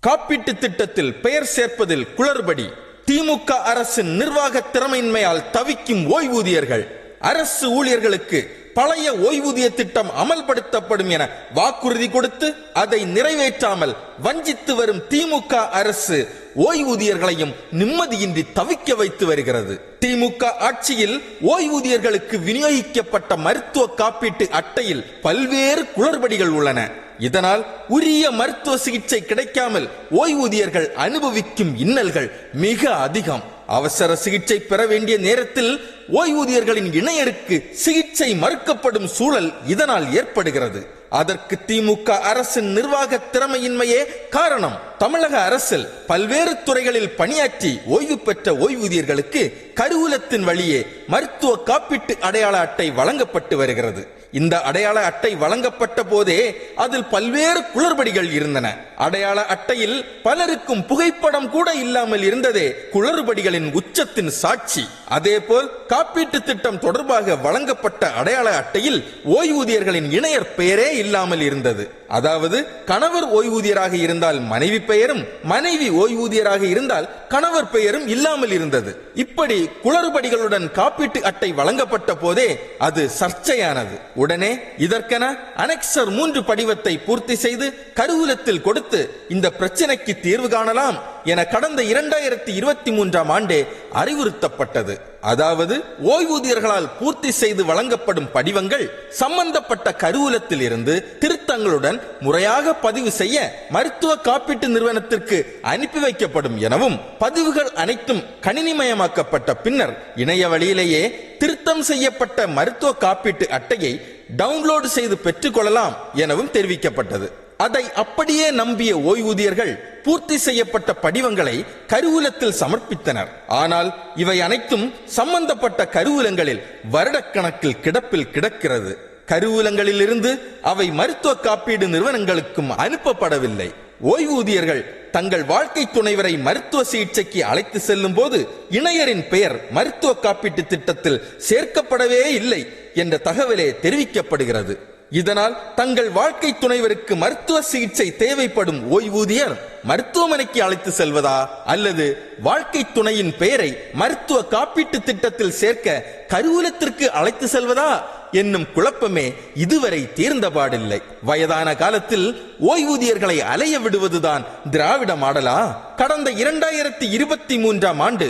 காப்பீட்டு திட்டத்தில் பெயர் சேர்ப்பதில் குளறுபடி. திமுக அரசின் நிர்வாக திறமையின்மையால் தவிக்கும் ஓய்வூதியர்கள். அரசு ஊழியர்களுக்கு பழைய ஓய்வூதிய திட்டம் அமல்படுத்தப்படும் என வாக்குறுதி கொடுத்து அதை நிறைவேற்றாமல் வஞ்சித்து வரும் திமுக அரசு ஓய்வூதியர்களையும் நிம்மதியின்றி தவிக்க வைத்து வருகிறது. திமுக ஆட்சியில் ஓய்வூதியர்களுக்கு விநியோகிக்கப்பட்ட மருத்துவ காப்பீட்டு அட்டையில் பல்வேறு குளறுபடிகள் உள்ளன. இதனால் உரிய மருத்துவ சிகிச்சை கிடைக்காமல் ஓய்வூதியர்கள் அனுபவிக்கும் இன்னல்கள் மிக அதிகம். அவசர சிகிச்சை பெற வேண்டிய நேரத்தில் ஓய்வூதியர்களின் இணையருக்கு சிகிச்சை மறுக்கப்படும் சூழல் இதனால் ஏற்படுகிறது. அதற்கு திமுக அரசின் நிர்வாக திறமையின்மையே காரணம். தமிழக அரசில் பல்வேறு துறைகளில் பணியாற்றி ஓய்வு பெற்ற ஓய்வூதியர்களுக்கு கருவூலத்தின் வழியே மருத்துவ காப்பீட்டு அடையாள அட்டை வழங்கப்பட்டு வருகிறது. இந்த அடையாள அட்டை வழங்கப்பட்ட போதே அதில் பல்வேறு குளறுபடிகள் இருந்தன. அடையாள அட்டையில் பலருக்கும் புகைப்படம் கூட இல்லாமல் இருந்ததே குளறுபடிகளின் உச்சத்தின் சாட்சி. அதேபோல் காப்பீட்டு திட்டம் தொடர்பாக வழங்கப்பட்ட அடையாள அட்டையில் ஓய்வூதியர்களின் இணையர் பெயரே இல்லாமல் இருந்தது. அதாவது கணவர் ஓய்வூதியராக இருந்தால் மனைவி பெயரும், மனைவி ஓய்வூதியராக இருந்தால் கணவர் பெயரும் இல்லாமல் இருந்தது. இப்படி குளறுபடிகளுடன் காப்பீட்டு அட்டை வழங்கப்பட்ட போதே அது சர்ச்சையானது. உடனே இதற்கென அனெக்சர் 3 படிவத்தை பூர்த்தி செய்து கருவூலத்தில் கொடுத்து இந்த பிரச்சனைக்கு தீர்வு காணலாம் என கடந்த 2023ஆம் ஆண்டே அறிவுறுத்தப்பட்டது. அதாவது ஓய்வூதியர்களால் பூர்த்தி செய்து வழங்கப்படும் படிவங்கள் சம்பந்தப்பட்ட கருவூலத்தில் இருந்து திருத்தங்களுடன் முறையாக பதிவு செய்ய மருத்துவ காப்பீட்டு நிறுவனத்திற்கு அனுப்பி வைக்கப்படும் எனவும், பதிவுகள் அனைத்தும் கணினிமயமாக்கப்பட்ட பின்னர் இணைய வழியிலேயே திருத்தம் செய்யப்பட்ட மருத்துவ காப்பீட்டு அட்டையை டவுன்லோடு செய்து பெற்றுக் கொள்ளலாம் எனவும் தெரிவிக்கப்பட்டது. அதை அப்படியே நம்பிய ஓய்வூதியர்கள் பூர்த்தி செய்யப்பட்ட படிவங்களை கருவூலத்தில் சமர்ப்பித்தனர். ஆனால் இவை அனைத்தும் சம்பந்தப்பட்ட கருவூலங்களில் வருடக்கணக்கில் கிடப்பில் கிடக்கிறது. கருவூலங்களில் இருந்து அவை மருத்துவ காப்பீடு நிறுவனங்களுக்கும் அனுப்பப்படவில்லை. ஓய்வூதியர்கள் தங்கள் வாழ்க்கை துணைவரை மருத்துவ சிகிச்சைக்கு அழைத்து செல்லும் போது இணையரின் பெயர் மருத்துவ காப்பீட்டு திட்டத்தில் சேர்க்கப்படவே இல்லை என்ற தகவலே தெரிவிக்கப்படுகிறது. இதனால் தங்கள் வாழ்க்கை துணைவருக்கு மருத்துவ சிகிச்சை தேவைப்படும் ஓய்வூதியர் மருத்துவமனைக்கு அழைத்து செல்வதா அல்லது வாழ்க்கை துணையின் பெயரை மருத்துவ காப்பீட்டு திட்டத்தில் சேர்க்க கருவூலத்திற்கு அழைத்து செல்வதா என்னும் குழப்பமே இதுவரை தீர்ந்தபாடில்லை. வயதான காலத்தில் ஓய்வூதியர்களை அலைய விடுவதுதான் திராவிட மாடலா? கடந்த 2023ஆம் ஆண்டு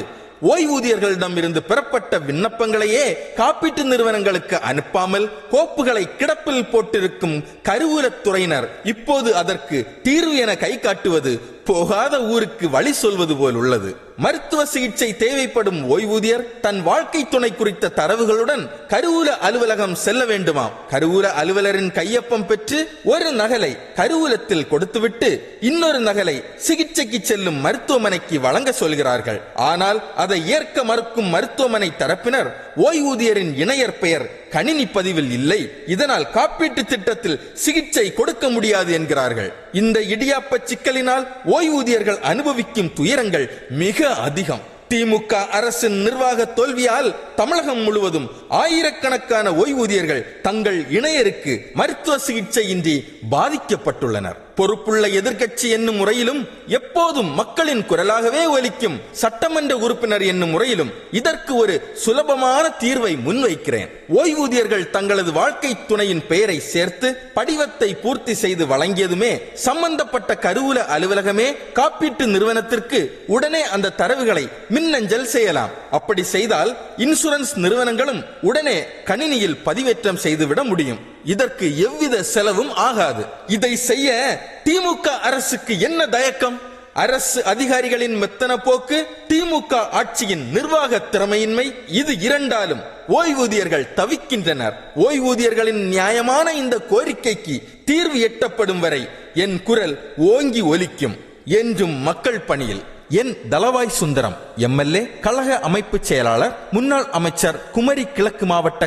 ஓய்வூதியர்களிடம் இருந்து பெறப்பட்ட விண்ணப்பங்களையே காப்பீட்டு நிறுவனங்களுக்கு அனுப்பாமல் கோப்புகளை கிடப்பில் போட்டிருக்கும் கருவூலத்துறையினர் இப்போது அதற்கு தீர்வு என கை காட்டுவது போகாத ஊருக்கு வழி சொல்வது போல் உள்ளது. மருத்துவ சிகிச்சை தேவைப்படும் ஓய்வூதியர் தன் வாழ்க்கை துணை குறித்த தரவுகளுடன் கருவூல அலுவலகம் செல்ல வேண்டுமாம். கருவூல அலுவலரின் கையொப்பம் பெற்று ஒரு நகலை கருவூலத்தில் கொடுத்துவிட்டு இன்னொரு நகலை சிகிச்சைக்கு செல்லும் மருத்துவமனைக்கு வழங்க சொல்கிறார்கள். ஆனால் அதை ஏற்க மறுக்கும் மருத்துவமனை தரப்பினர் ஓய்வூதியரின் இணையர் பெயர் கணினி பதிவில் இல்லை, இதனால் காப்பீட்டு திட்டத்தில் சிகிச்சை கொடுக்க முடியாது என்கிறார்கள். இந்த இடியாப்ப சிக்கலினால் ஓய்வூதியர்கள் அனுபவிக்கும் துயரங்கள் மிக அதிகம். திமுக அரசின் நிர்வாக தோல்வியால் தமிழகம் முழுவதும் ஆயிரக்கணக்கான ஓய்வூதியர்கள் தங்கள் இணையருக்கு மருத்துவ சிகிச்சையின்றி பாதிக்கப்பட்டுள்ளனர். பொறுப்புள்ள எதிர்க்கட்சி என்னும் முறையிலும் எப்போதும் மக்களின் குரலாகவே ஒலிக்கும் சட்டமன்ற உறுப்பினர் என்னும் முறையிலும் இதற்கு ஒரு சுலபமான தீர்வை முன்வைக்கிறேன். ஓய்வூதியர்கள் தங்களது வாழ்க்கை துணையின் பெயரை சேர்த்து படிவத்தை பூர்த்தி செய்து வழங்கியதுமே சம்பந்தப்பட்ட கருவூல அலுவலகமே காப்பீட்டு நிறுவனத்திற்கு உடனே அந்த தரவுகளை மின்னஞ்சல் செய்யலாம். அப்படி செய்தால் இன்சூரன்ஸ் நிறுவனங்களும் உடனே கணினியில் பதிவேற்றம் செய்துவிட முடியும். இதற்கு எவ்வித செலவும் ஆகாது. இதை செய்ய திமுக அரசுக்கு என்ன தயக்கம்? அரசு அதிகாரிகளின் மெத்தன போக்கு, திமுக ஆட்சியின் நிர்வாக திறமையின்மை, இது இரண்டாலும் ஓய்வூதியர்கள் தவிக்கின்றனர். ஓய்வூதியர்களின் நியாயமான இந்த கோரிக்கைக்கு தீர்வு எட்டப்படும் வரை என் குரல் ஓங்கி ஒலிக்கும். என்றும் மக்கள் பணியில். என் தளவாய் சுந்தரம், எம்எல்ஏ, கழக அமைப்பு செயலாளர், முன்னாள் அமைச்சர், குமரி கிழக்கு மாவட்ட